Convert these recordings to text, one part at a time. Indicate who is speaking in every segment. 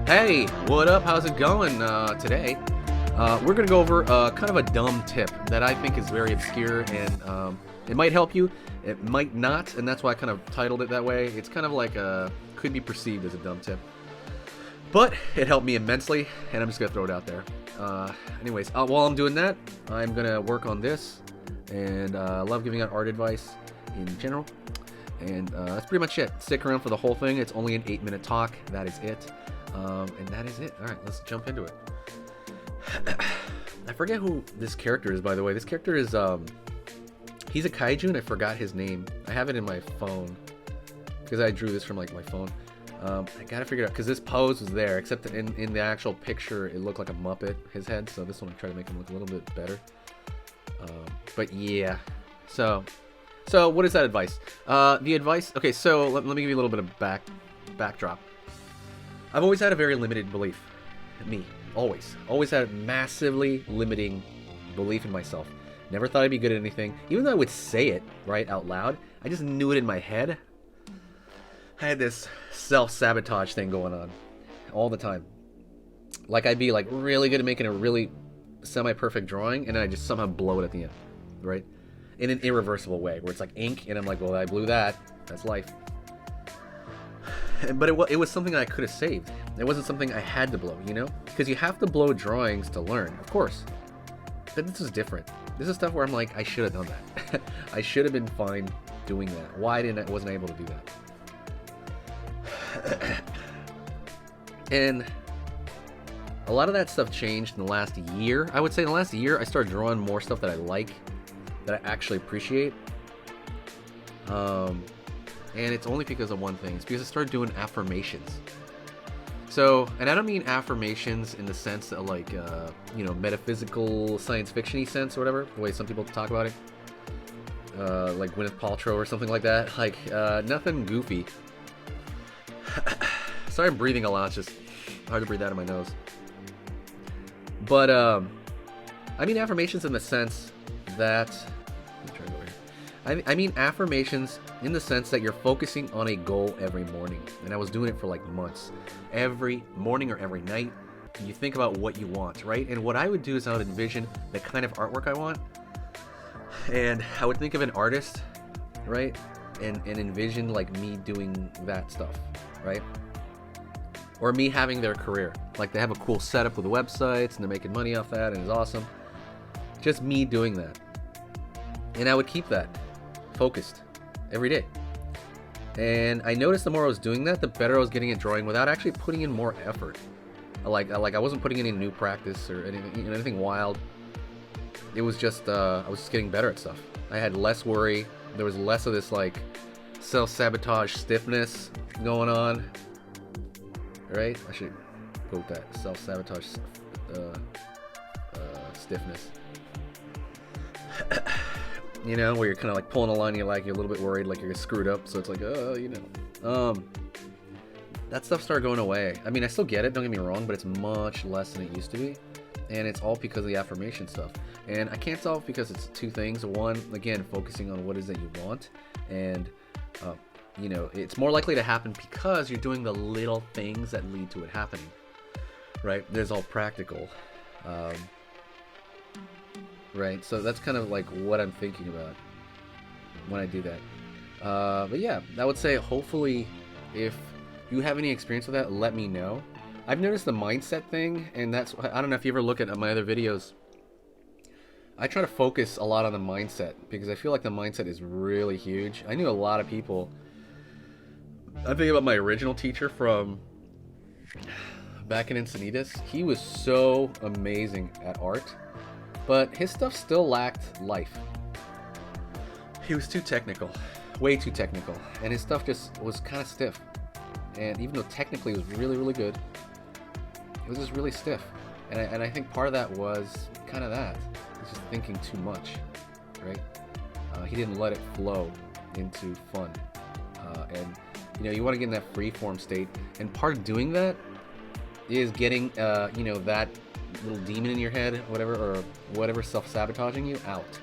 Speaker 1: Hey, what up? How's it going? Today, we're gonna go over kind of a dumb tip that I think is very obscure, and it might help you, it might not, and that's why I kind of titled it that way. It's kind of like could be perceived as a dumb tip, but it helped me immensely, and I'm just gonna throw it out there. Anyways, while I'm doing that, I'm gonna work on this, and I love giving out art advice in general. And that's pretty much it. Stick around for the whole thing. It's only an 8-minute talk. That is it. And that is it. Alright, let's jump into it. I forget who this character is, by the way. This character is, he's a kaiju, and I forgot his name. I have it in my phone, because I drew this from, like, my phone. I gotta figure it out, because this pose was there, except that in the actual picture, it looked like a Muppet, his head, so this one I try to make him look a little bit better. But yeah. So what is that advice? The advice, okay, so let me give you a little bit of backdrop. I've always had a very limited belief. Me. Always. Always had a massively limiting belief in myself. Never thought I'd be good at anything. Even though I would say it, right, out loud, I just knew it in my head. I had this self-sabotage thing going on all the time. Like, I'd be, like, really good at making a really semi-perfect drawing, and I just somehow blow it at the end, right? In an irreversible way, where it's like ink, and I'm like, well, I blew that. That's life. But it was something I could have saved. It wasn't something I had to blow, you know? Because you have to blow drawings to learn, of course. But this is different. This is stuff where I'm like, I should have done that. I should have been fine doing that. Why wasn't I able to do that? And a lot of that stuff changed in the last year. I would say in the last year, I started drawing more stuff that I like, that I actually appreciate. And it's only because of one thing. It's because I started doing affirmations. So, and I don't mean affirmations in the sense of like, metaphysical, science fiction-y sense or whatever, the way some people talk about it. Like Gwyneth Paltrow or something like that. Like, nothing goofy. Sorry I'm breathing a lot, it's just hard to breathe out of my nose. But, I mean affirmations in the sense that... Let me try to go here. I mean affirmations in the sense that you're focusing on a goal every morning. And I was doing it for like months. Every morning or every night, you think about what you want, right? And what I would do is I would envision the kind of artwork I want. And I would think of an artist, right? And envision like me doing that stuff, right? Or me having their career. Like they have a cool setup with the websites and they're making money off that and it's awesome. Just me doing that. And I would keep that focused every day. And I noticed the more I was doing that, the better I was getting at drawing without actually putting in more effort. I wasn't putting in any new practice or anything wild. It was just I was just getting better at stuff. I had less worry. There was less of this like self-sabotage stiffness going on. Right? I should quote that. Self-sabotage stiffness. You know, where you're kind of like pulling a line, you're a little bit worried, like you're screwed up, so it's like, that stuff started going away. I mean, I still get it, don't get me wrong, but it's much less than it used to be, and it's all because of the affirmation stuff. And I can't tell because it's two things. One, again, focusing on what it is that you want, and it's more likely to happen because you're doing the little things that lead to it happening, right? There's all practical. Right, so that's kind of like what I'm thinking about when I do that. But yeah, I would say hopefully if you have any experience with that, let me know. I've noticed the mindset thing, and that's, I don't know if you ever look at my other videos. I try to focus a lot on the mindset because I feel like the mindset is really huge. I knew a lot of people. I'm thinking about my original teacher from back in Encinitas. He was so amazing at art. But his stuff still lacked life. He was too technical. Way too technical. And his stuff just was kind of stiff. And even though technically it was really, really good, it was just really stiff. And I think part of that was kind of that. He was just thinking too much, right? He didn't let it flow into fun. And, you want to get in that free-form state. And part of doing that is getting, that little demon in your head, whatever, or whatever self-sabotaging you out.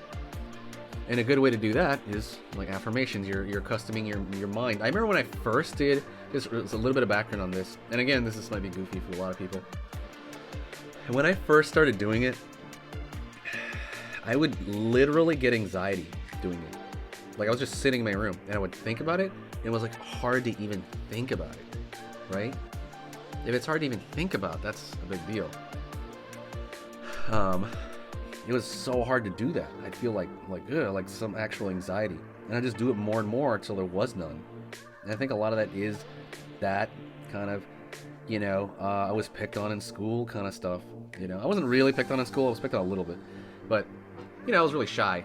Speaker 1: And a good way to do that is like affirmations. You're accustoming your mind. I remember when I first did this, was a little bit of background on this. And again, this might be goofy for a lot of people. And when I first started doing it, I would literally get anxiety doing it. Like I was just sitting in my room and I would think about it, and it was like hard to even think about it, right? If it's hard to even think about, that's a big deal. It was so hard to do that. I'd feel like some actual anxiety, and I just do it more and more until there was none. And I think a lot of that is that kind of, I was picked on in school kind of stuff. I wasn't really picked on in school. I was picked on a little bit, but I was really shy.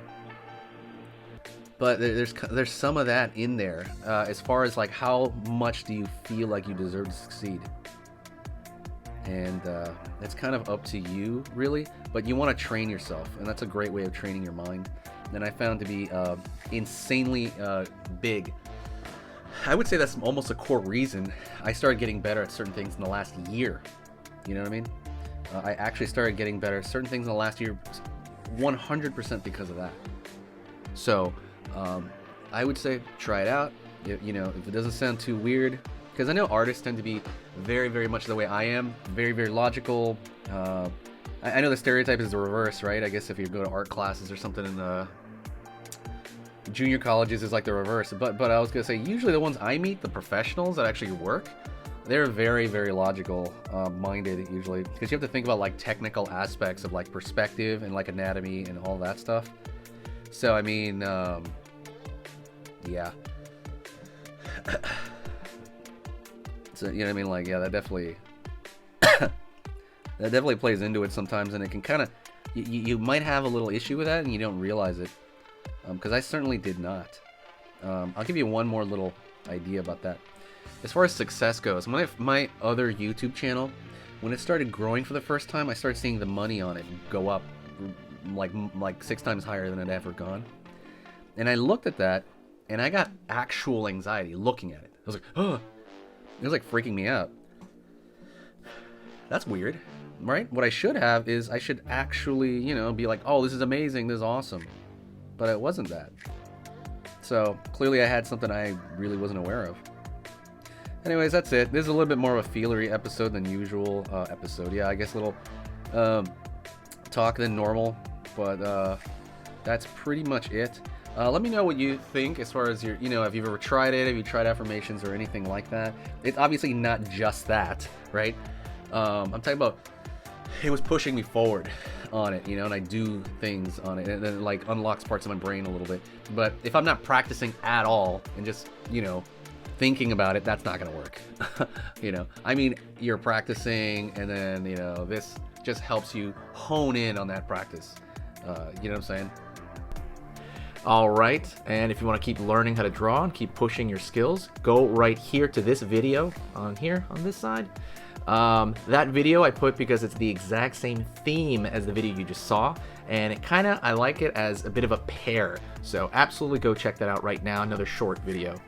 Speaker 1: But there's some of that in there, as far as like how much do you feel like you deserve to succeed. And it's kind of up to you, really. But you want to train yourself, and that's a great way of training your mind. And I found to be insanely big. I would say that's almost a core reason I started getting better at certain things in the last year. You know what I mean? I actually started getting better at certain things in the last year 100% because of that. So I would say try it out. If it doesn't sound too weird, because I know artists tend to be very, very much the way I am, very, very logical. I know the stereotype is the reverse, right? I guess if you go to art classes or something in the junior colleges is like the reverse. But I was gonna say, usually the ones I meet, the professionals that actually work, they're very, very logical minded usually, because you have to think about like technical aspects of like perspective and like anatomy and all that stuff. So I mean, yeah. So you know what I mean? Like, yeah, that definitely that definitely plays into it sometimes, and it can kind of you might have a little issue with that and you don't realize it, because I certainly did not. I'll give you one more little idea about that. As far as success goes, my other YouTube channel, when it started growing for the first time, I started seeing the money on it go up like 6 times higher than it had ever gone. And I looked at that, and I got actual anxiety looking at it. I was like, oh, it was like freaking me out. That's weird, right? What I should have is I should actually, be like, oh, this is amazing, this is awesome. But it wasn't that. So clearly I had something I really wasn't aware of. Anyways, that's it. This is a little bit more of a feelery episode than usual episode. Yeah, I guess a little talk than normal, but that's pretty much it. Let me know what you think as far as your, if you've ever tried it, if you tried affirmations or anything like that. It's obviously not just that, right? I'm talking about, it was pushing me forward on it, and I do things on it, and then it like unlocks parts of my brain a little bit. But if I'm not practicing at all and just, thinking about it, that's not gonna work. I mean, you're practicing, and then, this just helps you hone in on that practice. You know what I'm saying? All right, and if you want to keep learning how to draw and keep pushing your skills, go right here to this video on this side. That video I put because it's the exact same theme as the video you just saw, and I like it as a bit of a pair. So absolutely go check that out right now, another short video.